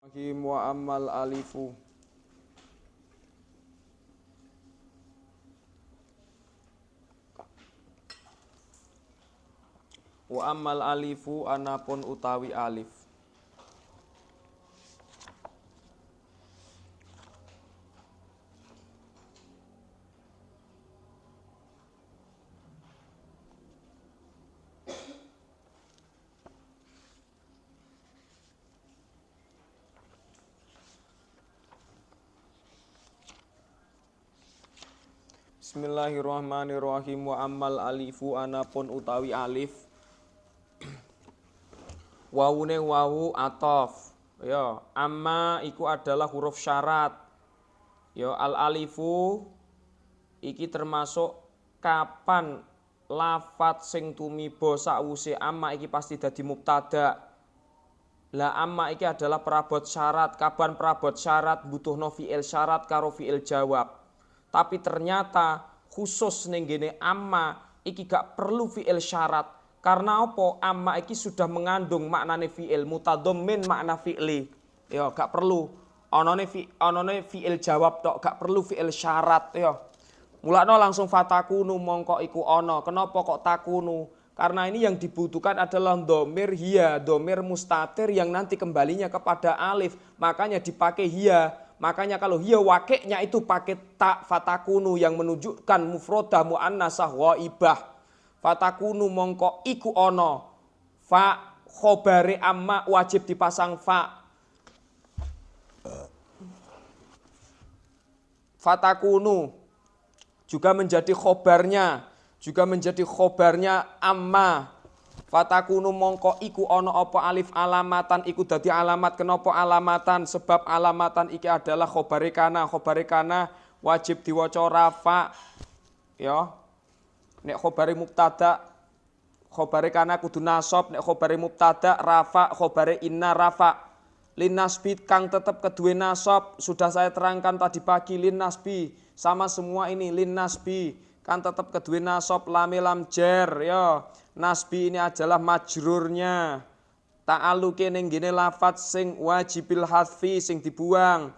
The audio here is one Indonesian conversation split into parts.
Wa ammal alifu anapun utawi alif. Bismillahirrahmanirrahim. Wa ammal alifu anapun utawi alif. Wawune wawu atof. Ya, amma iku adalah huruf syarat. Ya, al alifu iki termasuk kapan lafat sing tumiba sakwuse amma iki pasti dadi mubtada. Lah amma iki adalah perabot syarat. Kapan perabot syarat butuhno fi'il syarat karo fi'il jawab. Tapi ternyata khusus ning gene amma iki gak perlu fi'il syarat. Karena apa? Amma iki sudah mengandung maknane fi'il mutadhammin makna fi'li. Ya gak perlu onone fi'il jawab tok, gak perlu fi'il syarat ya. Mulakno langsung fatakunu mongko iku ana. Kenapa kok takunu? Karena ini yang dibutuhkan adalah dhamir hiya, dhamir mustatir yang nanti kembalinya kepada alif. Makanya dipakai hiya. Makanya kalau hiya wakeknya itu pakai tak fatakunu yang menunjukkan mufrodah muannasah ghaibah. Fatakunu mongko iku ono. Fa khobare amma wajib dipasang fa. Fatakunu juga menjadi khobarnya, juga menjadi khobarnya amma. Fatakunu mongko iku ono apa alif alamatan iku dadi alamat. Kenapa alamatan? Sebab alamatan iki adalah khobare kana. Khobare kana wajib diwaca rafa. Ya. Nek khobare mubtada, khobare kana kudu nasab. Nek khobare mubtada rafa, khobare inna rafa. Lin nasbi kang tetep kedue nasab. Sudah saya terangkan tadi pagi lin nasbi. Sama semua ini lin nasbi kan tetep kedue nasab lame lam jer ya. Nasbi ini adalah majrurnya. Ta'aluke ning gene lafat sing wajibil hadfi sing dibuang.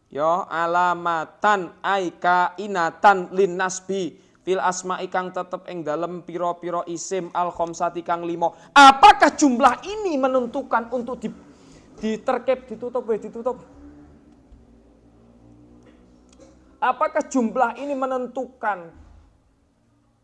Ya, alamatan aika inatan lin nasbi fil asma'i kang tetep ing dalem pira-pira isim al khamsati kang 5. Apakah jumlah ini menentukan untuk diterkep ditutup? Apakah jumlah ini menentukan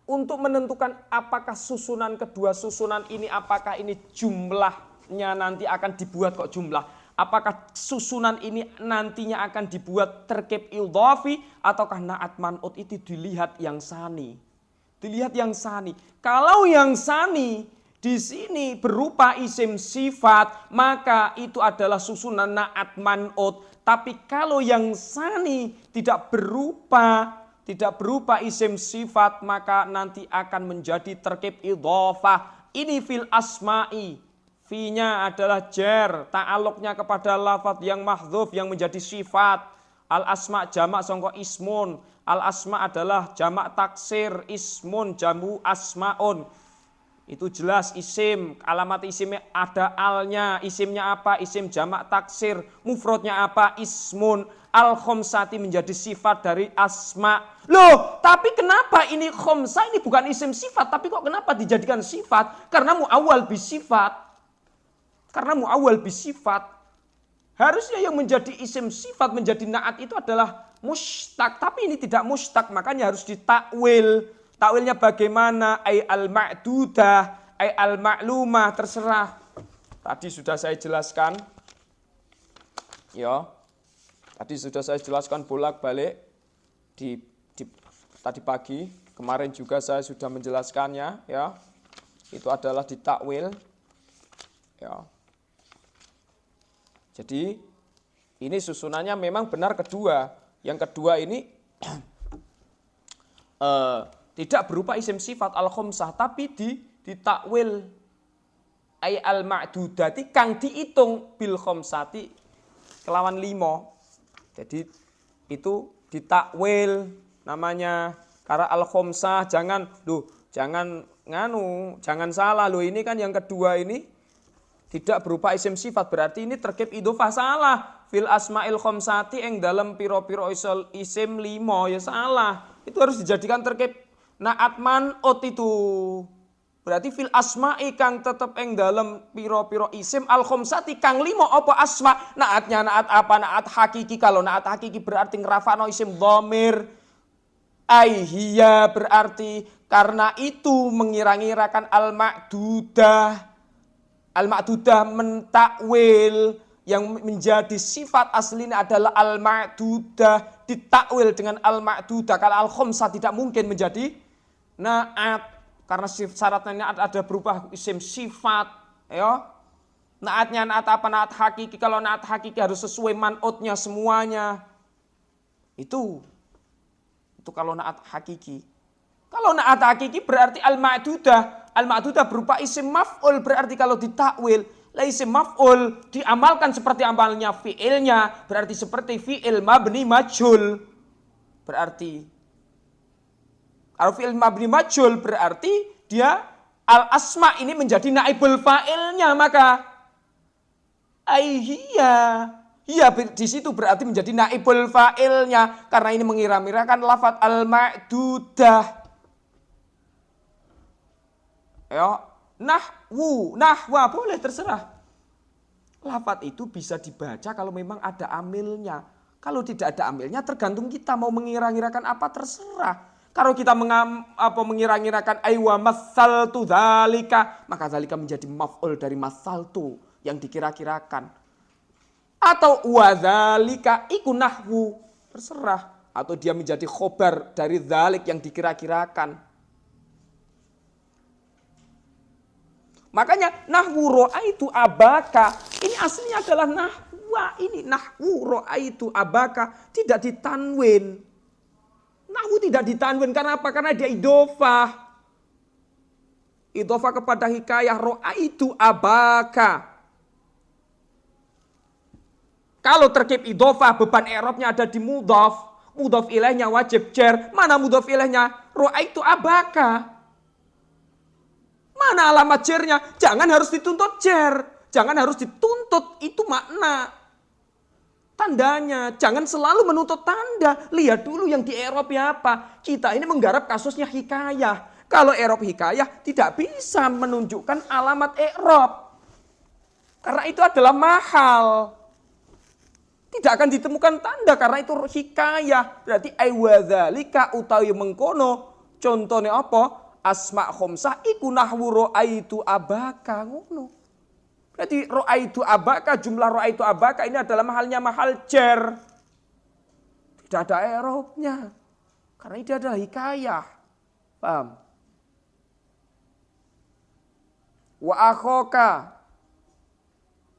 untuk menentukan apakah susunan kedua susunan ini, apakah ini jumlahnya nanti akan dibuat kok jumlah. Apakah susunan ini nantinya akan dibuat terkib idhafi ataukah na'at man'ut itu dilihat yang sani. Dilihat yang sani. Kalau yang sani di sini berupa isim sifat, maka itu adalah susunan na'at man'ut. Tapi kalau yang sani tidak berupa isim sifat, maka nanti akan menjadi terkib idhofah. Ini fil asma'i. Fi-nya adalah jar, ta'aluknya kepada lafadz yang mahdzuf yang menjadi sifat. Al asma jamak sangka ismun. Al asma adalah jamak taksir, ismun jamu asmaun. Itu jelas isim, alamat isimnya ada alnya, isimnya apa? Isim jamak taksir, mufrodnya apa? Ismun. Al khomsati menjadi sifat dari asma. Loh, tapi kenapa ini khomsa ini bukan isim sifat, tapi kok kenapa dijadikan sifat? Karena mu'awwal bisifat. Harusnya yang menjadi isim sifat, menjadi na'at itu adalah mustaq, tapi ini tidak mustaq, makanya harus ditakwil. Takwilnya bagaimana? Ay al-ma'dudah, ay al-ma'lumah, terserah. Tadi sudah saya jelaskan. Ya. Tadi sudah saya jelaskan bolak-balik di tadi pagi. Kemarin juga saya sudah menjelaskannya, ya. Itu adalah ditakwil. Ya. Jadi ini susunannya memang benar kedua. Yang kedua ini tidak berupa isim sifat al-khomsah, tapi ditakwil ay al-ma'dudati kang dihitung bil khomsati kelawan 5. Jadi itu ditakwil namanya. Karena al-khomsah jangan salah loh, ini kan yang kedua ini Tidak berupa isim sifat, berarti ini terkait idhofah salah. Fil asma'il khomsati yang dalam piro-piro isim 5 ya salah. Itu harus dijadikan terkait naat man'ut itu. Berarti fil asma'i kang tetep yang dalam piro-piro isim al khomsati kang 5 apa asma. Naatnya naat apa? Naat hakiki. Kalau naat hakiki berarti ngerafano isim dhamir. Aihia berarti karena itu mengira-ngirakan al-ma'dudah. Al-ma'dudah mentakwil yang menjadi sifat aslinya adalah al-ma'dudah, ditakwil dengan al-ma'dudah. Kalau al-khomsah tidak mungkin menjadi naat karena syaratnya naat ada berubah isim sifat, ya. Naatnya naat apa? Naat hakiki. Kalau naat hakiki harus sesuai man'utnya semuanya. Itu kalau naat hakiki. Kalau naat hakiki berarti al-ma'dudah. Al-ma'dudah berupa isim maf'ul, berarti kalau ditakwil, isim maf'ul diamalkan seperti amalnya fi'ilnya, berarti seperti fi'il mabni majhul. Berarti kalau fi'il mabni majhul berarti dia al-asma ini menjadi naibul fa'ilnya, maka iya di situ berarti menjadi naibul fa'ilnya karena ini mengira-ngirakan lafadz al-ma'dudah. Ya, nahwa boleh terserah. Lafadz itu bisa dibaca kalau memang ada amilnya. Kalau tidak ada amilnya tergantung kita mau mengira-ngirakan apa terserah. Kalau kita mengira-ngirakan aywa masaltu dzalika, maka dzalika menjadi maf'ul dari masaltu yang dikira-kirakan. Atau wadzalika iku nahwu, terserah. Atau dia menjadi khobar dari dzalik yang dikira-kirakan. Makanya nahwu ro'aitu abaka, ini aslinya adalah nahwa, ini nahwu ro'aitu abaka, tidak ditanwin. Nahwu tidak ditanwin, karena apa? Karena dia idhofah. Idhofah kepada hikayah ro'aitu abaka. Kalau terkib idhofah, beban i'rabnya ada di mudhaf. Mudhaf ilaihnya wajib jar. Mana mudhaf ilaihnya? Ro'aitu abaka. Mana alamat jarnya? Jangan harus dituntut jar. Jangan harus dituntut, itu makna. Tandanya, jangan selalu menuntut tanda. Lihat dulu yang di i'rab apa. Kita ini menggarap kasusnya hikayah. Kalau i'rab hikayah tidak bisa menunjukkan alamat i'rab. Karena itu adalah mahal. Tidak akan ditemukan tanda karena itu hikayah. Berarti aiwadzalika utawi mengkono. Contohnya apa? Asma khomsah iku nahwu ro'aitu abaka, ngono. Berarti ro'aitu abaka, jumlah ro'aitu abaka ini adalah mahalnya mahal jar. Tidak ada i'rabnya. Karena ini adalah hikayah. Paham? Wa akhoka,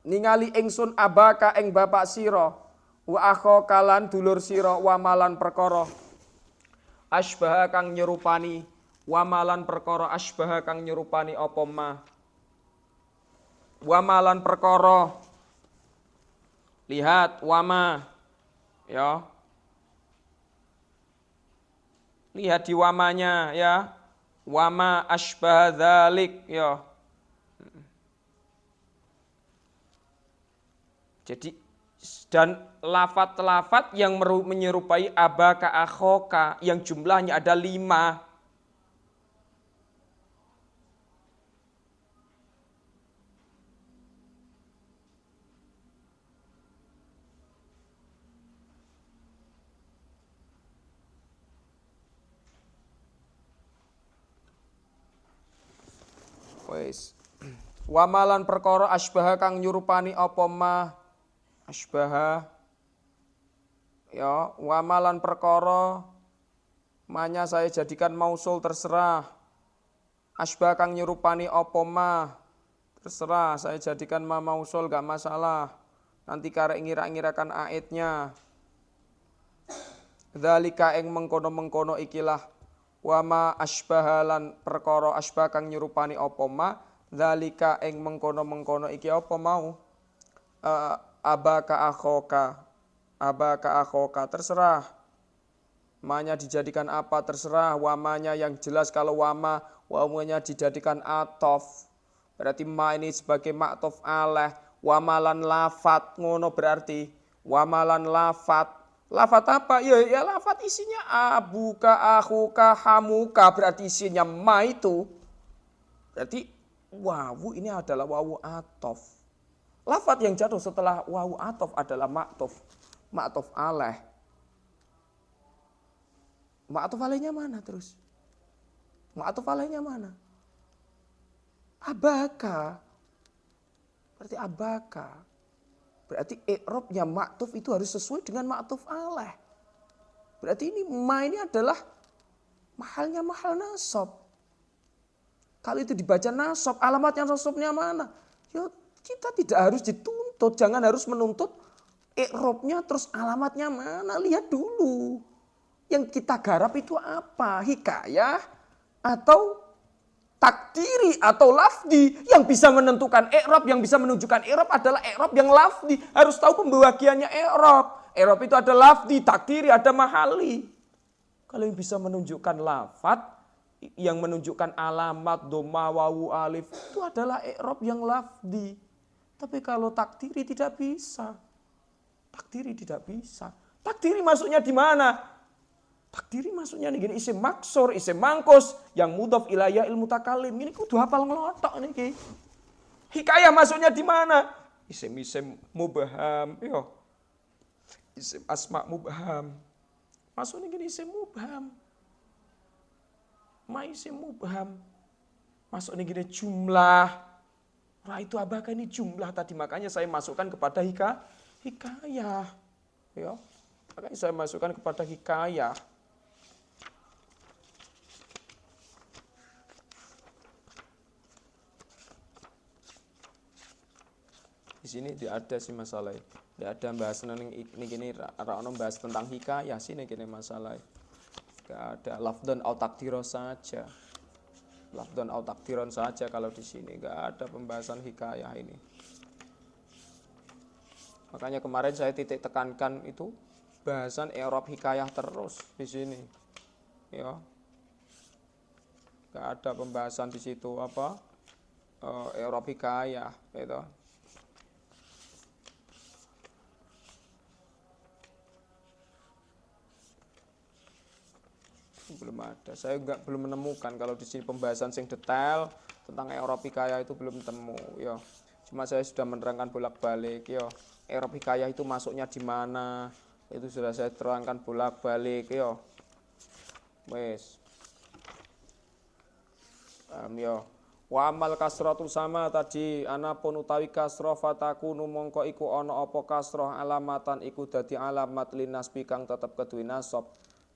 ningali ingsun abaka ing bapak sira. Wa akhoka lan dulur sira wa malan perkara. Asbaha kang nyerupani. Wamalan perkara asbaha kang nyerupani apa ma. Wamalan perkara. Lihat wama. Ya. Lihat di wamanya ya. Wama asbaha dzalik ya. Jadi dan lafat-lafat yang menyerupai abaka akhoka yang jumlahnya ada 5. Wes. Wamalan perkara asbaha kang nyurupani apa ma. Asbaha. Ya, wamalan perkara manya saya jadikan mausul terserah. Asbaha kang nyurupani apa ma. Terserah saya jadikan ma mausul gak masalah. Nanti karek ngira-ngirakan aitnya. Dzalika ing mengkono-mengkono ikilah wa ma asbahalan perkara asbah kang nyerupani apa ma dzalika ing mengkono-mengkono iki apa mau abaka akhoka terserah manya dijadikan apa terserah wamanya yang jelas kalau wamanya dijadikan atof Berarti ma ini sebagai ma'tuf alaih. Wamalan lafat, ngono berarti. Wamalan lafat. Lafat apa? Ya lafat isinya abuka, akhuka, hamuka. Berarti isinya ma itu. Berarti wawu ini adalah wawu atof. Lafat yang jatuh setelah wawu atof adalah ma'tuf. Ma'tuf alaih. Ma'tuf alaihnya mana terus? Ma'tuf alaihnya mana? Abaka. Berarti abaka. Berarti i'rabnya ma'tuf itu harus sesuai dengan ma'tuf alaih. Berarti ini ma ini adalah mahalnya mahal nasab. Kalau itu dibaca nasab, alamatnya nasabnya mana? Ya kita tidak harus dituntut, jangan harus menuntut i'rabnya terus alamatnya mana. Lihat dulu. Yang kita garap itu apa? Hikayah atau takdiri atau lafdi. Yang bisa menentukan i'rab, yang bisa menunjukkan i'rab adalah i'rab yang lafdi. Harus tahu pembagiannya i'rab. I'rab itu ada lafdi, takdiri, ada mahali. Kalau yang bisa menunjukkan lafad, yang menunjukkan alamat, doma, wawu, alif, itu adalah i'rab yang lafdi. Tapi kalau takdiri tidak bisa. Takdiri tidak bisa. Takdiri masuknya di mana? Takdiri masuknya nih gini, isim maksur, isim mangkus, yang mudhaf ilayah ilmu takalim. Ini kudu hafal ngelotok nih. Hikayah masuknya di mana? Isim mubham, yo. Isim asma mubham. Masuknya gini isim mubham. Ma isim mubham. Masuknya gini jumlah. Wah itu abaka ini jumlah tadi, makanya saya masukkan kepada hikayah. Yo. Makanya saya masukkan kepada hikayah. Di sini tidak ada sih masalah. Tidak ada bahasan ini gini, orang bahas tentang hikayah sini gini masalah. Tidak ada lafdon au takdiron saja. Lafdon au takdiron saja kalau di sini enggak ada pembahasan hikayah ini. Makanya kemarin saya titik tekankan itu bahasan i'rab hikayah terus di sini. Ya. Enggak ada pembahasan di situ apa? I'rab hikayah gitu. Belum ada. Saya belum menemukan kalau di sini pembahasan sing detail tentang i'rab hikayah itu belum temu, ya. Cuma saya sudah menerangkan bolak-balik, ya. I'rab hikayah itu masuknya di mana? Itu sudah saya terangkan bolak-balik, ya. Wes. Ya. Wa amal kasratul sama tadi anapun utawi kasrah fatakunu mongko iku ana apa kasrah alamatan iku dadi alamat linasbi kang tetep keduwe nasab.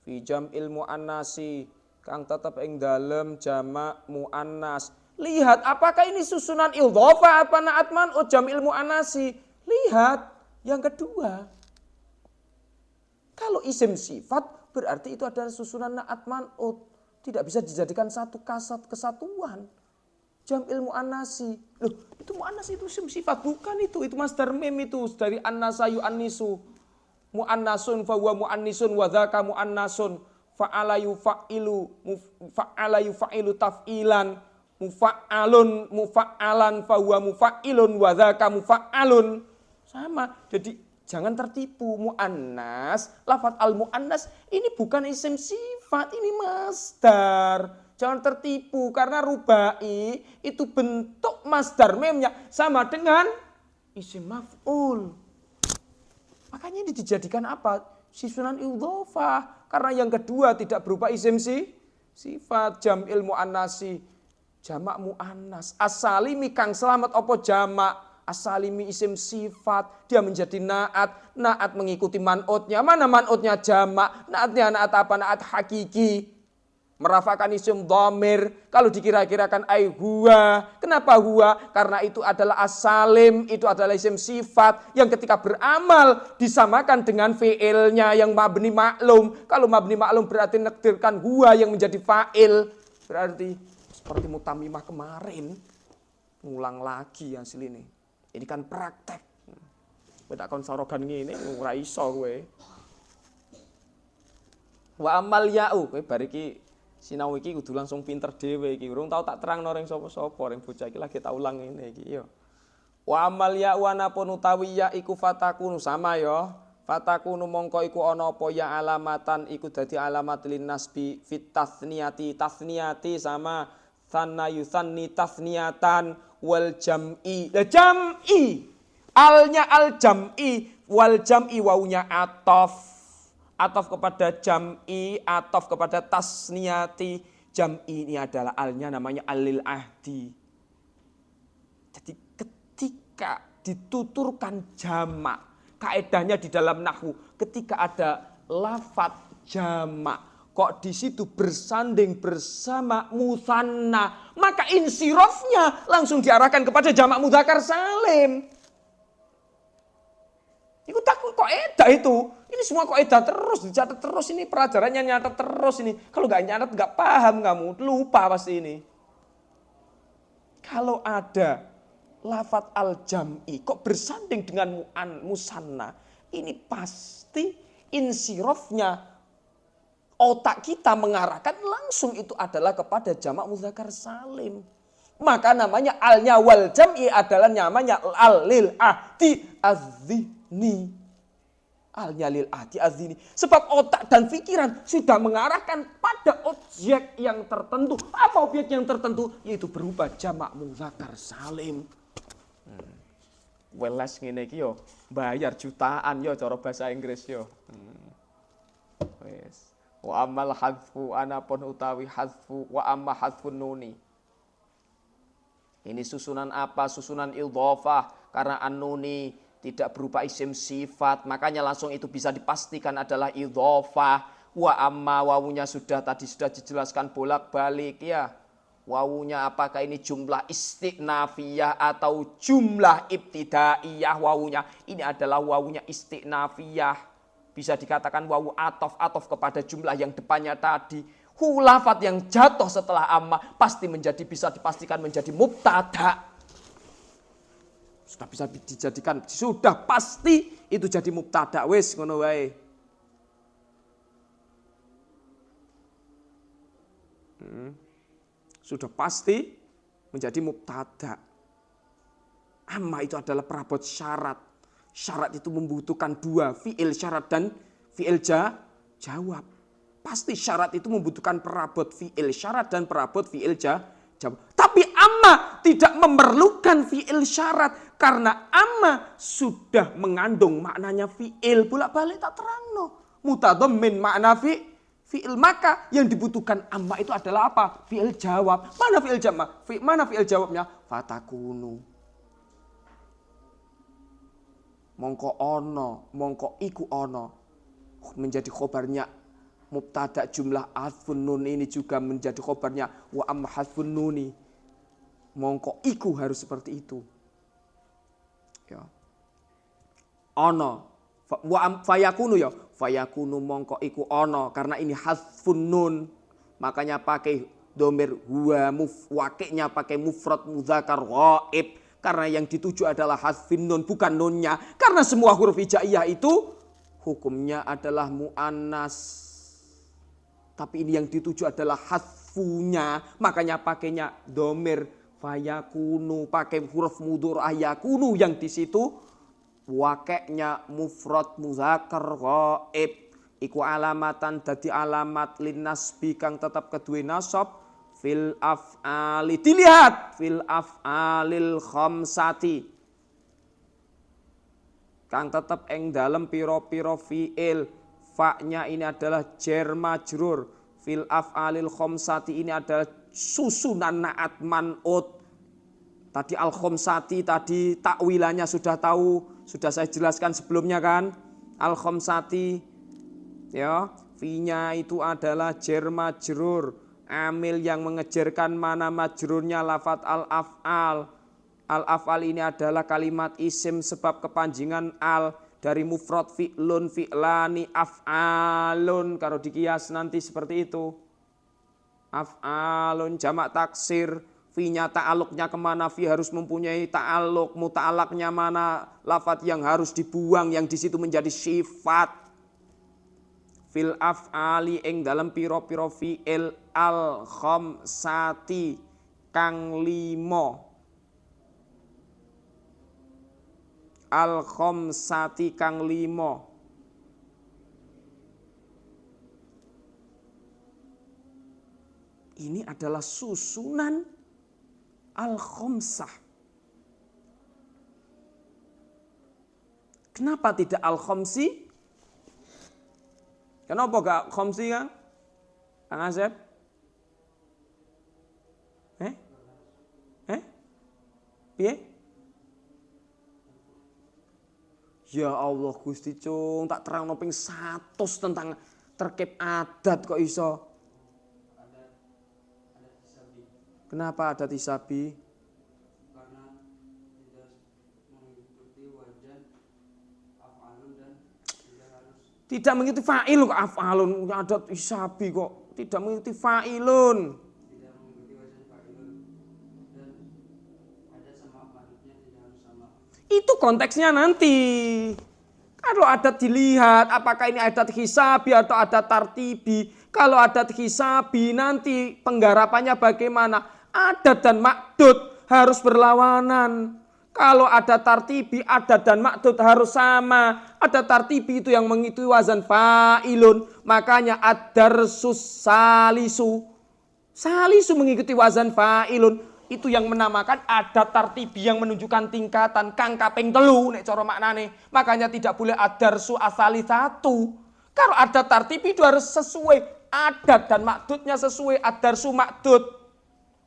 Fi jam'il muannasi kang tetep ing dalem jamak muannas. Lihat apakah ini susunan idhofah apa na'at man'ut jam'il muannasi. Lihat yang kedua. Kalau isim sifat berarti itu adalah susunan na'at man'ut. Tidak bisa dijadikan satu kesatuan. Jam'il muannasi. Loh, itu muannas itu isim sifat bukan itu masdar mim itu dari annasa yu'annisu. Mu'annasun fa huwa mu'annisun wa dzaka mu'annasun fa'ala yufa'ilu taf'ilan mufa'alan fa huwa mufa'ilun wa dzaka mufa'alun. Sama. Jadi jangan tertipu, mu'annas, lafaz al-mu'annas ini bukan isim sifat, ini masdar. Jangan tertipu karena rubai itu bentuk masdar memnya sama dengan isim maf'ul. Makanya ini dijadikan apa? Susunan idhofah. Karena yang kedua tidak berupa isim sifat. Jam'il mu'annasi. Jamak mu'annas. As-salimi kang selamat apa jamak. As-salimi isim sifat. Dia menjadi na'at. Na'at mengikuti man'utnya. Mana man'utnya jamak. Na'atnya na'at apa? Na'at hakiki. Merafakan isim dhamir. Kalau dikira-kirakan ay huwa. Kenapa huwa? Karena itu adalah as-salim. Itu adalah isim sifat. Yang ketika beramal disamakan dengan fi'ilnya yang mabni maklum. Kalau mabni maklum berarti nakdirkan huwa yang menjadi fa'il. Berarti seperti mutamimah kemarin. Ngulang lagi hasil ini. Ini kan praktek. Beda kon sorogan ngene ora iso kowe. Wa amal ya'u kowe bar iki Sinau iki kudu langsung pinter dhewe iki. Urung tau tak terangno ring sapa-sapa, ring bocah iki lagi tak ulang ngene iki ya. Wa amal ya wa napun utawi ya iku fatakunu sama ya. Fatakunu mongko iku ana apa ya alamatan iku dadi alamat lin nasbi fit tasniyati sama sanna yusanni tasniyatan wal jam'i. La jam'i. Alnya al jam'i wal jam'i waunya atof. Atof kepada jam'i, atof kepada tasniyati. Jam'i ini adalah alnya namanya alil ahdi. Jadi ketika dituturkan jamak, kaedahnya di dalam nahwu, ketika ada lafadz jamak, kok di situ bersanding bersama musanna, maka insirofnya langsung diarahkan kepada jamak mudzakkar salim. Itu takut kaidah itu. Ini semua kaidah terus, dicatat terus ini pelajarannya nyatat terus ini. Kalau nggak nyatat nggak paham kamu, lupa pasti ini. Kalau ada lafadz al-jam'i kok bersanding dengan musanna, ini pasti insirofnya otak kita mengarahkan langsung itu adalah kepada jamak mudzakkar salim. Maka namanya alnya wal jam'i adalah namanya al lil ahdi az-zihni. Alnya lil ahdi az-zihni. Sebab otak dan pikiran sudah mengarahkan pada objek yang tertentu. Apa objek yang tertentu? Yaitu berupa jamak mudzakkar salim. Welas ngene iki yo bayar jutaan yo cara bahasa Inggris yo. Wes. Wa amal hadfu anapun utawi hadfu wa amma hadfun nuni. Ini susunan apa? Susunan idhofah. Karena an-nuni tidak berupa isim sifat. Makanya langsung itu bisa dipastikan adalah idhofah. Wa amma wawunya sudah dijelaskan bolak-balik ya. Wawunya apakah ini jumlah istiqnafiyah atau jumlah ibtidaiyah wawunya. Ini adalah wawunya istiqnafiyah. Bisa dikatakan wawu atof kepada jumlah yang depannya tadi. Lafadz yang jatuh setelah amma pasti bisa dipastikan menjadi mubtada. Sudah bisa dijadikan, sudah pasti itu jadi mubtada. Wis ngono wae. Sudah pasti menjadi mubtada. Amma itu adalah perabot syarat. Syarat itu membutuhkan dua, fi'il syarat dan fi'il jawab. Pasti syarat itu membutuhkan perabot fi'il syarat dan perabot fi'il jawab. Tapi amma tidak memerlukan fi'il syarat. Karena amma sudah mengandung maknanya fi'il. Bolak-balik tak terangno. Mutadhammin makna fi'il. Maka yang dibutuhkan amma itu adalah apa? Fi'il jawab. Mana fi'il jawab? Mana fi'il jawabnya? Fatakunu. Mongko ono, mongko iku ono. Menjadi khobarnya mubtada jumlah hadfun nun ini juga menjadi khobarnya wa amma hadfun nuni. Mongko iku harus seperti itu. Ya. Ono fayakunu ya. Fayakunu mongko iku ono karena ini hadfun nun. Makanya pakai domir huwa wakilnya pakai mufrad mudzakkar ghaib. Karena yang dituju adalah hadfin nun bukan nunnya. Karena semua huruf hijaiyah itu hukumnya adalah muannas. Tapi ini yang dituju adalah hadfunya. Makanya pakainya domir fayakunu. Pakai huruf mudhorah yakunu yang di situ wakeknya mufrad mudzakkar ghaib. Iku alamatan dadi alamat linnasbi kang tetap kedue nasab fil af'ali. Dilihat fil af'alil khamsati. Kang tetap ing dalem piro-piro fi'il. Fa'nya ini adalah jar majrur. Fil af'alil khamsati ini adalah susunan naat man'ut. Tadi al khamsati tadi takwilannya sudah tahu, sudah saya jelaskan sebelumnya kan? Al khamsati ya, fi-nya itu adalah jar majrur. Amil yang mengejarkan mana majrurnya lafadz al-af'al. Al-af'al ini adalah kalimat isim sebab kepanjingan al. Dari mufrad fi'lun, fi'lani, af'alun. Kalau dikias nanti seperti itu. Af'alun, jamak taksir. Fi-nya ta'aluknya kemana? Fi harus mempunyai ta'aluk. Muta'alaknya mana? Lafadz yang harus dibuang. Yang di situ menjadi sifat. fil af'ali ing dalam piro-piro fi'il al khamsati kang limo. Al khamsati kang limo. Ini adalah susunan al khamsah. Kenapa tidak al khamsi? Kenapa gak khamsi kan? Kang Asep? Piye? Ya Allah Gusti Cung, tak terangno ping 100 tentang terkib adat kok iso. Kenapa adat isabi? Karena tidak mengikuti wajan af'alun dan tidak harus. Tidak mengikuti fa'il kok af'alun, adat isabi kok. Tidak mengikuti fa'ilun. Tidak mengikuti wajan fa'ilun dan adat sama makhluknya tidak harus sama. Itu konteksnya nanti. Kalau adat dilihat apakah ini adat hisabi atau adat tartibi. Kalau adat hisabi nanti penggarapannya bagaimana? Adat dan makdud harus berlawanan. Kalau adat tartibi, adat dan makdud harus sama. Adat tartibi itu yang mengikuti wazan fa'ilun. Makanya ad-darsus salisu. Salisu mengikuti wazan fa'ilun. Itu yang menamakan adat tartibi yang menunjukkan tingkatan kang kaping telu nek cara maknane. Makanya tidak boleh ad-darsu asali satu. Kalau adat tartibi itu harus sesuai adat dan makdudnya sesuai ad-darsu makdud.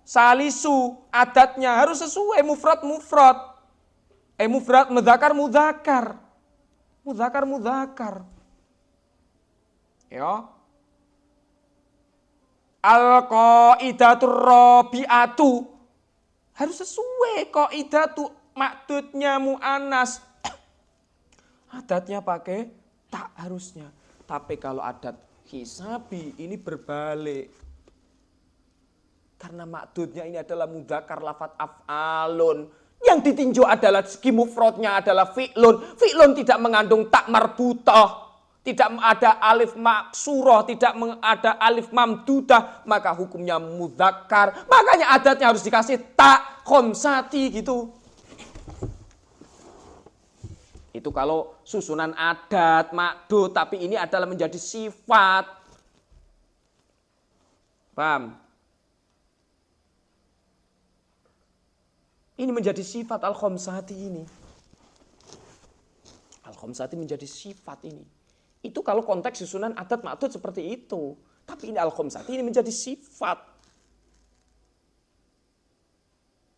Salisu adatnya harus sesuai mufrad mufrad. Mufrad mudzakkar mudzakkar. Mudzakkar mudzakkar. Ya. Al-qaidatur rabi'atu harus sesuai qaidatu makdudnya muannas. Adatnya pakai tak harusnya. Tapi kalau adat hisabi ini berbalik. Karena makdudnya ini adalah mudzakkar lafadz af'alun. Yang ditinjau adalah segi mufradnya adalah fi'lun. Fi'lun tidak mengandung tak marbutah. Tidak ada alif maksurah, tidak ada alif mamdudah. Maka hukumnya mudzakkar. Makanya adatnya harus dikasih tak khamsati gitu. Itu kalau susunan adat, makdud. Tapi ini adalah menjadi sifat. Paham? Ini menjadi sifat al-khamsati ini. Al-khamsati menjadi sifat ini. Itu kalau konteks susunan adat makdud seperti itu. Tapi ini al-khamsati ini menjadi sifat.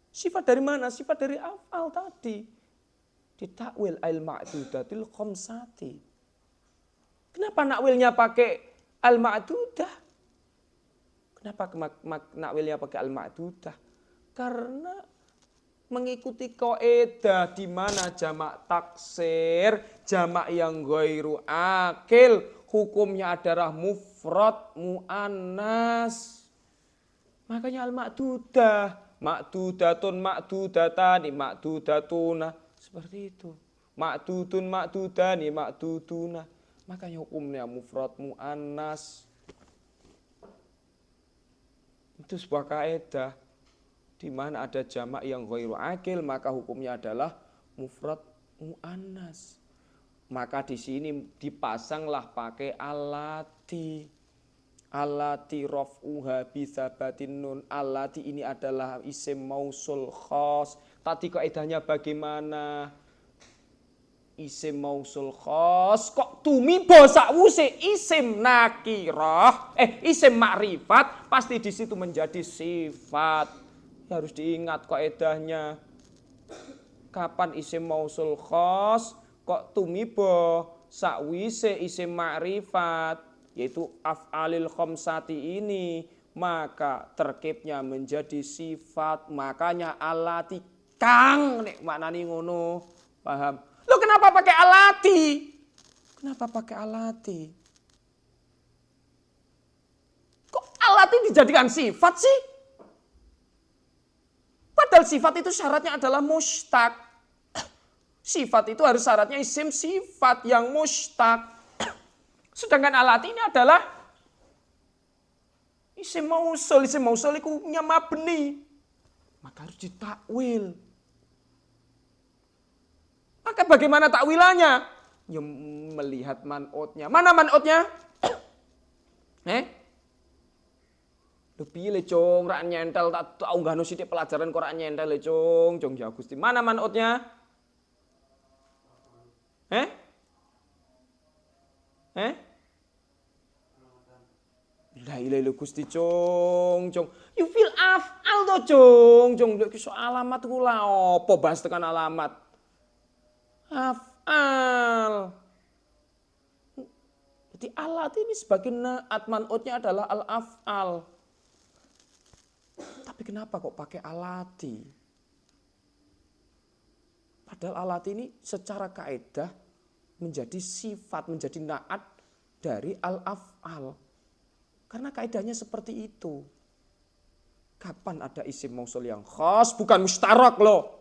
Sifat dari mana? Sifat dari af'al tadi. Ditakwil al-ma'dudatil khamsati. Kenapa nakwilnya pakai al-ma'dudah? Kenapa nakwilnya pakai al-ma'dudah? Karena mengikuti kaidah di mana jamak taksir, jamak yang ghairu akil, hukumnya adalah mufrad muannas. Makanya al-ma'dudah, ma'dudatun ma'dudatani ma'dudatuna, seperti itu. Ma'dudun ma'dudani ma'duduna. Makanya hukumnya mufrad muannas. Itu sebuah kaidah. Di mana ada jamak yang ghairu akil maka hukumnya adalah mufrad muannas. Maka di sini dipasanglah pakai alati. Alati raf'uha bisabatin nun. Alati ini adalah isim mausul khas. Tadi kaidahnya bagaimana? Isim mausul khas kok tumiba sakwuse isim nakirah, isim makrifat pasti di situ menjadi sifat. Harus diingat kaidahnya. Kapan isim mausul khas kok tumiba sakwise isim makrifat, yaitu af'alil khamsati ini, maka terkibnya menjadi sifat. Makanya alati kang nek maknani ngono. Paham? Lo kenapa pakai alati? Kenapa pakai alati? Kok alati dijadikan sifat sih? Padahal sifat itu syaratnya adalah mustaq. Sifat itu harus syaratnya isim sifat yang mustaq. Sedangkan alati ini adalah isim mausul itu punya mabni. Maka harus ditakwil. Maka bagaimana takwilannya? Ya melihat man'utnya. Mana man'utnya? Lu pilih cong, rak nyentel tak tau nggak sithik pelajaran kok rak nyentel cong ya Gusti. Mana man'utnya? La ilaha illallah Gusti cong. You feel af'al to cong. Lek iso alamat ku la opo bahas tekan alamat. Af'al. Jadi alat ini sebagai naat man'utnya adalah al-af'al. Tapi kenapa kok pakai alati? Padahal alati ini secara kaidah menjadi sifat, menjadi naat dari al-af'al. Karena kaidahnya seperti itu. Kapan ada isim mausul yang khas, bukan mustarak loh.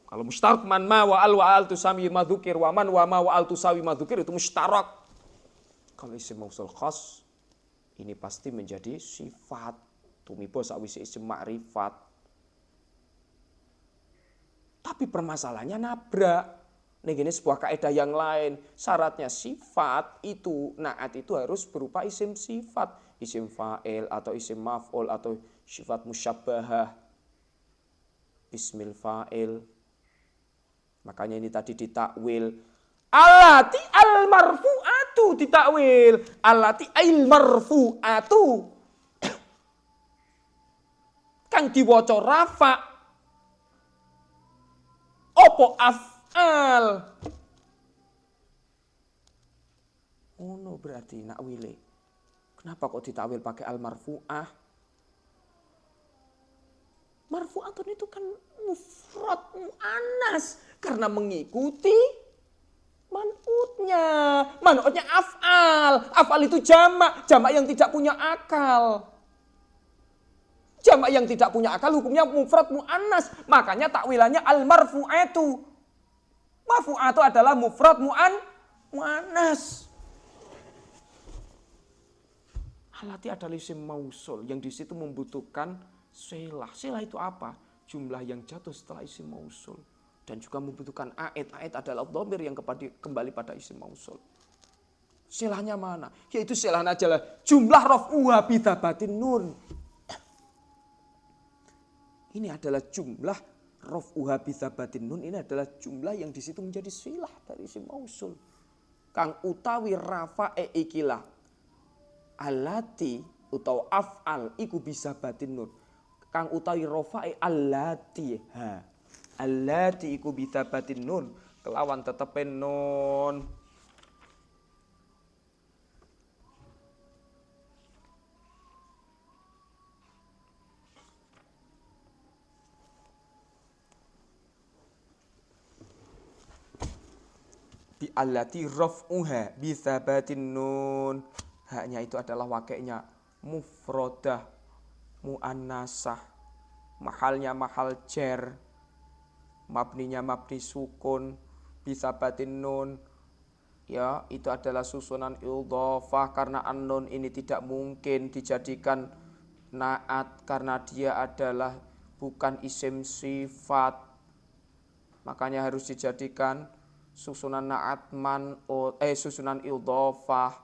Kalau mustarak man ma wa al tusami madzukir wa man wa ma wa al tusawi madzukir itu mustarak. Kalau isim mausul khas ini pasti menjadi sifat. Tumibo sawise isim ma'rifat. Tapi permasalahannya nabrak. Ini sebuah kaidah yang lain. Syaratnya sifat itu, naat itu harus berupa isim sifat. Isim fa'il atau isim maf'ul atau sifat musyabbahah. Bismil fa'il. Makanya ini tadi ditakwil. Allati al-marfu'atu ditakwil. Allati al-marfu'atu. Kang diwaca rafa. Opo af'al. Ono berarti nakwile. Kenapa kok ditakwil pakai al-marfu'ah? Marfu'atun itu kan mufrad mu'annas. Karena mengikuti man'utnya. Man'utnya af'al. Af'al itu jamak. Jamak yang tidak punya akal. Jamak yang tidak punya akal hukumnya mufrad mu'annas. Makanya takwilannya al-marfu'atu. Marfu'atu adalah mufrad mu'annas. Alati adalah isim mausul yang di situ membutuhkan silah. Silah itu apa? Jumlah yang jatuh setelah isim mausul. Dan juga membutuhkan a'id. A'id adalah dhamir yang kembali pada isim mausul. Silahnya mana? Yaitu silahnya adalah jumlah raf'uha bidhabatin nun. Ini adalah jumlah raf'uha bidhabatin nun. Ini adalah jumlah yang di situ menjadi silah dari isim mausul. Kang utawi rafa'e ikilah. Alati atau af'al iku bisa batin nun. Kang utawi rafa'e allati ha. Allati iku bisa batin nun. Kelawan tetepen nun. Bi allati raf'uha bisa batin nun. Haknya itu adalah wakeknya mufrodah, mu'annasah, mahalnya mahal jar, mabninya mabni sukun, bisa batin nun. Ya, itu adalah susunan idhofah karena an-nun ini tidak mungkin dijadikan naat karena dia adalah bukan isim sifat. Makanya harus dijadikan susunan naat susunan idhofah.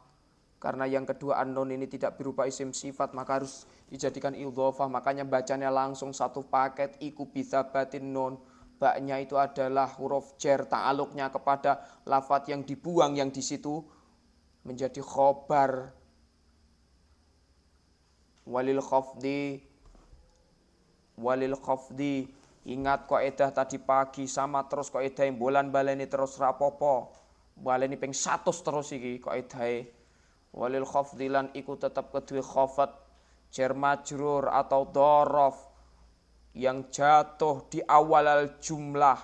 Karena yang kedua an-nun ini tidak berupa isim sifat maka harus dijadikan idhofah. Makanya bacanya langsung satu paket iku bisa batin nun. Baknya itu adalah huruf jar ta'aluknya kepada lafadz yang dibuang yang di situ menjadi khobar. Walil khafdi. Ingat kaidah tadi pagi sama terus kaidah yang bolan baleni terus rapopo. Baleni ping 100 terus iki kaidahe. Walil khafdilan iku tetap kedua khafat jar majrur atau dhorof yang jatuh di awal al jumlah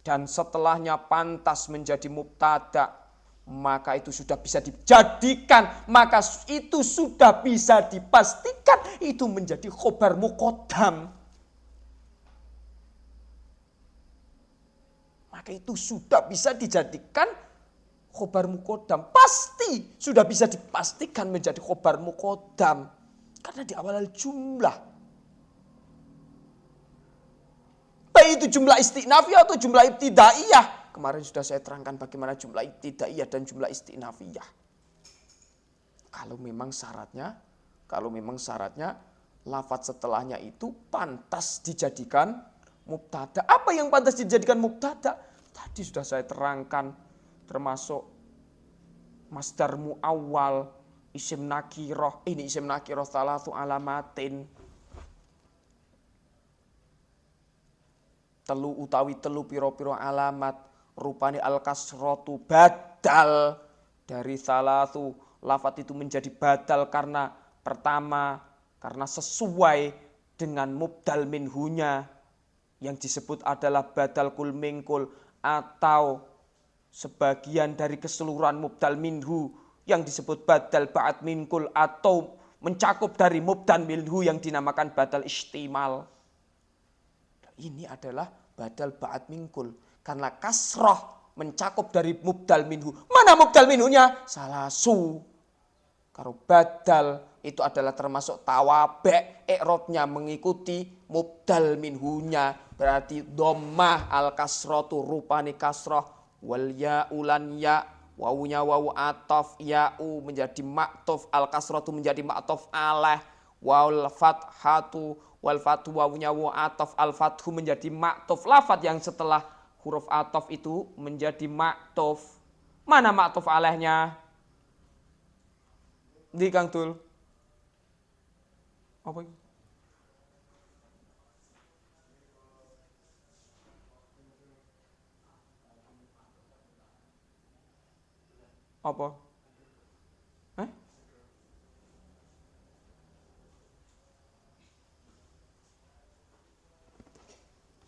dan setelahnya pantas menjadi mubtada, maka itu sudah bisa dijadikan, maka itu sudah bisa dipastikan itu menjadi khobar muqaddam. maka itu sudah bisa dijadikan khobar muqaddam. Pasti sudah bisa dipastikan menjadi khobar muqaddam. Karena di awal jumlah. Baik itu jumlah istinafiyah atau jumlah ibtidaiyah. Kemarin sudah saya terangkan bagaimana jumlah ibtidaiyah dan jumlah istinafiyah. Kalau memang syaratnya lafadz setelahnya itu pantas dijadikan mubtada. Apa yang pantas dijadikan mubtada? Tadi sudah saya terangkan, termasuk masdar muawwal, isim nakiroh. Ini isim nakiroh salatu alamatin. Telu utawi telu piro-piro alamat. Rupani al-kasrotu badal dari salatu. Lafadz itu menjadi badal karena pertama, karena sesuai dengan mubdal minhunya yang disebut adalah badal kul mingkul atau sebagian dari keseluruhan mubdal minhu yang disebut badal ba'at minkul atau mencakup dari mubdal minhu yang dinamakan badal istimal. Ini adalah badal ba'at minkul karena kasroh mencakup dari mubdal minhu. Mana mubdal minhunya? Salasu. Kalau badal itu adalah termasuk tawabe, i'rabnya mengikuti mubdal minhunya. Berarti dhammah al-kasratu rupani kasroh wal ya'ulan ya, wawunya wawu ataf, ya'u menjadi ma'tuf, al-kasratu menjadi ma'tuf alaih, wal fathatu wal fathu wawunya wawu ataf, al-fathu menjadi ma'tuf. Lafadz yang setelah huruf ataf itu menjadi ma'tuf. Mana ma'tuf alaihnya? Di Kang Tul. Apa ini? Apa?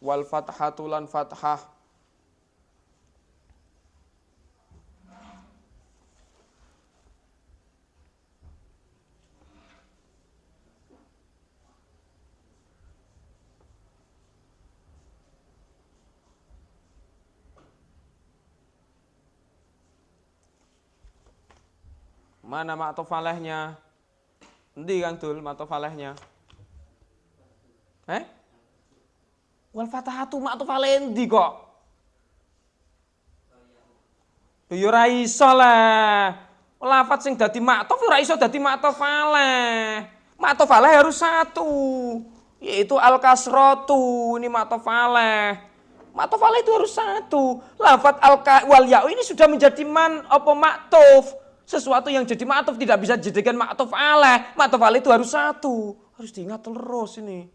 Wal fathatu lan fathah. Mana ma'tuf alaihnya? Endi Kang Dul ma'tuf alaihnya? Wal fatahatu ma'tuf alaih endi kok? Ya ora iso lah. Lafadz sing dadi ma'tuf ora iso dadi ma'tuf alaih. Ma'tuf alaih harus satu, yaitu al-kasratu. Ini ma'tuf alaih. Ma'tuf alaih itu harus satu. Lafadz wal ya'u ini sudah menjadi ma'tuf. Sesuatu yang jadi ma'tuf tidak bisa dijadikan ma'tuf alaih. Ma'tuf alaih itu harus satu. Harus diingat terus ini.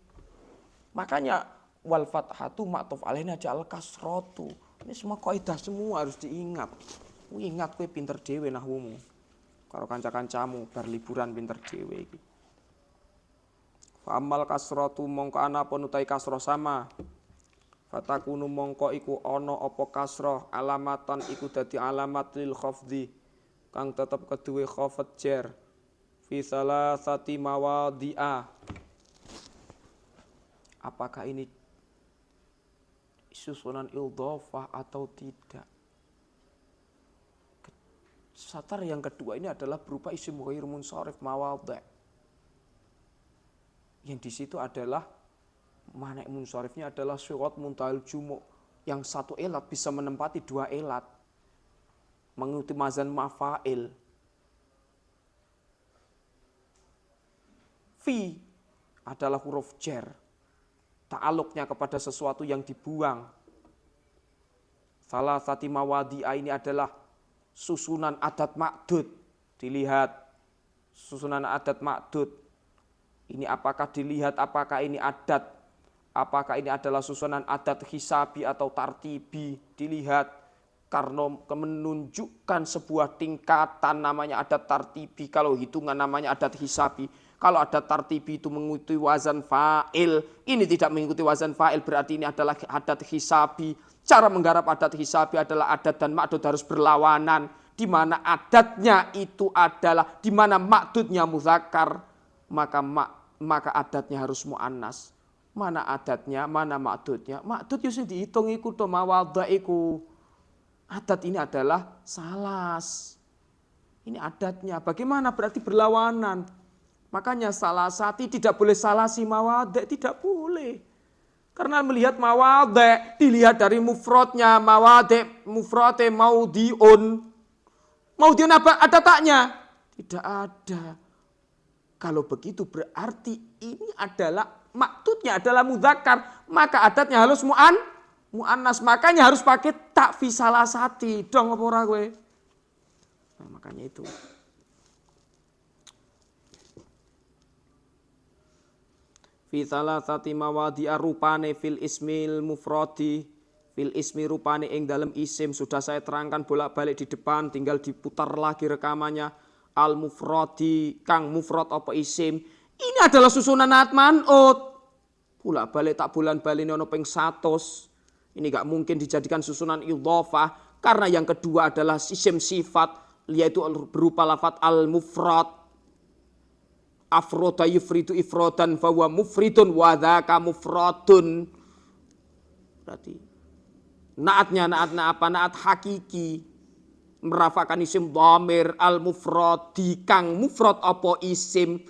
Makanya wal fathatu ma'tuf alaihnya aja al-kasratu. Ini semua kaidah semua harus diingat. Ingat kowe pinter dhewe nahwumu. Karo kanca-kancamu bar liburan pinter dhewe iki. Fa amal kasratu mongko ana apa nutai kasrah sama. Fatakunu mongko iku ana apa kasrah alamatan iku dadi alamat lil khafdhi kang tetep keduwe khafdh jar fi salasati mawadhi'a. Apakah ini susunan idhofah atau tidak? Satar yang kedua ini adalah berupa isim ghair munsharif mawadhi'. Yang di situ adalah mana munsharifnya adalah syurat muntahal jumu' yang satu elat bisa menempati dua elat. Mengikuti mazan mafa'il. Fi adalah huruf jar. Ta'aluknya kepada sesuatu yang dibuang. Salah satu mawadhi'a ini adalah susunan adat ma'dud. Dilihat susunan adat ma'dud. Ini apakah dilihat apakah ini adat. Apakah ini adalah susunan adat hisabi atau tartibi. Dilihat karena menunjukkan sebuah tingkatan namanya adat tartibi. Kalau hitungan namanya adat hisabi. Kalau adat tartibi itu mengikuti wazan fa'il. Ini tidak mengikuti wazan fa'il berarti ini adalah adat hisabi. Cara menggarap adat hisabi adalah adat dan ma'dud harus berlawanan. Di mana adatnya itu adalah, di mana ma'dudnya muzakkar. Maka adatnya harus mu'annas. Mana adatnya, mana ma'dudnya. Ma'dud itu dihitung iku to mawadha iku. Adat ini adalah salas. Ini adatnya. Bagaimana berarti berlawanan? Makanya salasati tidak boleh salasi mawadha, tidak boleh. Karena melihat mawadha dilihat dari mufradnya, mawadha mufrate maudiun. Maudiun apa? Ada taknya? Tidak ada. Kalau begitu berarti ini adalah maktudnya adalah mudzakkar, maka adatnya harus muannas, makanya harus pakai tak fi salasati. Dong apa ora kowe? Nah, makanya itu. Fi salasati mawadi'a rupane fil ismil mufradi. Fil ismi rupane ing dalam isim sudah saya terangkan bolak-balik di depan, tinggal diputar lagi rekamannya. Al mufradi kang mufrad apa isim. Ini adalah susunan naat man'ut. Bolak-balik tak bulan-balik ono ping 100. Ini gak mungkin dijadikan susunan idhofah karena yang kedua adalah isim sifat yaitu berupa lafadz al mufrad. Afroda yufridu ifrodan fahuwa mufridun wa dzaka mufradun. Berarti naatnya apa? Naat hakiki. Merafakan isim dhamir al mufradi kang mufrad apa isim.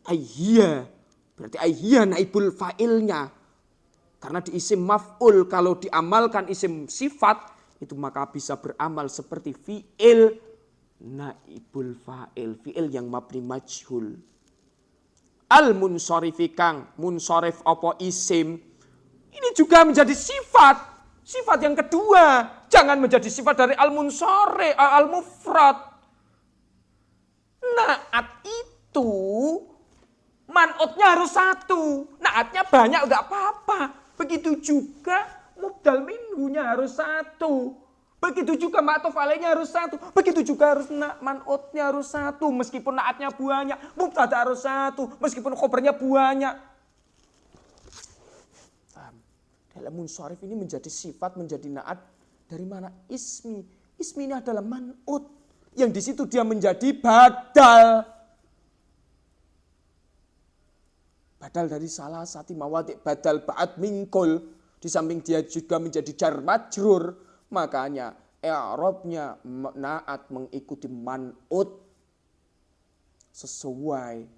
Ayya. Berarti ayya naibul fa'ilnya. Karena di isim maf'ul kalau diamalkan isim sifat itu maka bisa beramal seperti fi'il naibul fa'il, fi'il yang mabni majhul. Al munsorifi kang munsorif apa isim. Ini juga menjadi sifat. Sifat yang kedua, jangan menjadi sifat dari al munsori al mufrad. Naat itu man'utnya harus satu. Naatnya banyak enggak apa-apa. Begitu juga mubdal minhunya harus satu. Begitu juga ma'tuf alaihnya harus satu. Begitu juga harus man'utnya harus satu. Meskipun naatnya banyak, mubtada harus satu. Meskipun khobarnya banyak. Dalam munsharif ini menjadi sifat, menjadi naat dari mana? Ismi. Ismi ini adalah man'ut. Yang di situ dia menjadi badal. Badal dari salah satu mawadik badal ba'ad mingkul. Di samping dia juga menjadi jar majrur. Makanya i'rabnya naat mengikuti man'ut. Sesuai.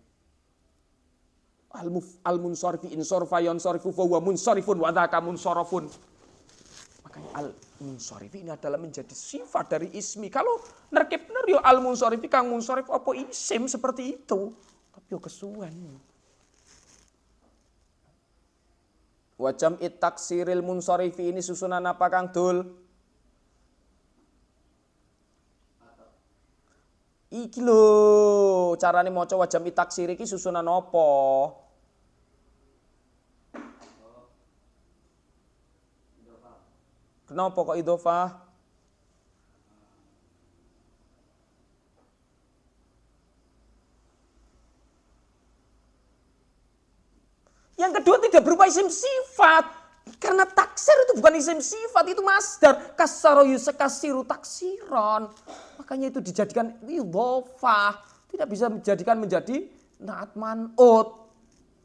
Al-munsarifi insarfa yansarifu fahuwa munsarifun wa dzaka munsarafun. Makanya al-munsarifi ini adalah menjadi sifat dari ismi. Kalau nerkep bener yo al-munsarifi kang munsarif apa isim seperti itu. Tapi yo kesuwen. Wa jam'it taksiril munsarifi ini susunan apa Kang Dul? Iki lho, carane maca wa jam'it taksir iki susunan apa? Kenapa kok idhofah? Yang kedua tidak berupa isim sifat. Karena taksir itu bukan isim sifat, itu masdar. Kasaro yusekasiru taksiron. Makanya itu dijadikan idhofah. Tidak bisa dijadikan menjadi naat man'ut.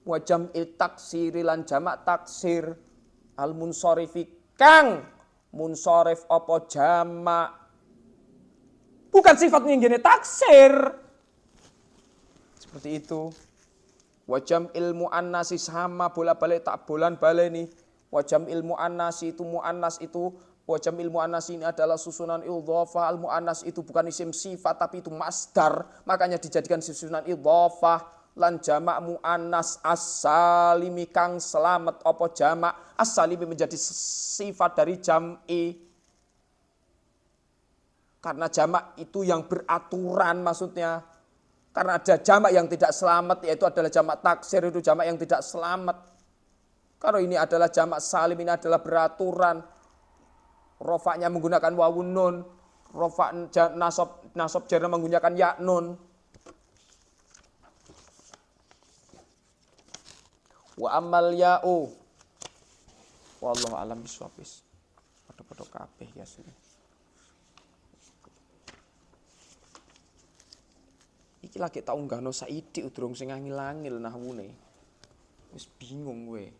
Wa jam'il taksiri lan jamak taksir. Al munsarifi kang munsarif apa jamak. Bukan sifatnya yang gini taksir. Seperti itu. Wajam ilmu annasi sama bolak-balik tak bolan-balik nih. Wajam ilmu annasi itu muannas itu. Wajam ilmu annasi ini adalah susunan idhofah. Al muannas itu bukan isim sifat tapi itu masdar. Makanya dijadikan susunan idhofah. Lan jamak muannas as-salimi kang selamat apa jamak. As-salimi menjadi sifat dari jam'i. Karena jamak itu yang beraturan maksudnya. Karena ada jamak yang tidak selamat, yaitu adalah jamak taksir, itu jamak yang tidak selamat. Kalau ini adalah jamak salim, ini adalah beraturan. Rofaknya menggunakan wawun nun. Rofak nasab jarna menggunakan ya nun. Wa amal ya'u. Wallahu alam biswabis. Pada kabeh ya sudah. Iki lagi tak unggahno saiki udurung sing angil-angil nahwune. Wis bingung gue.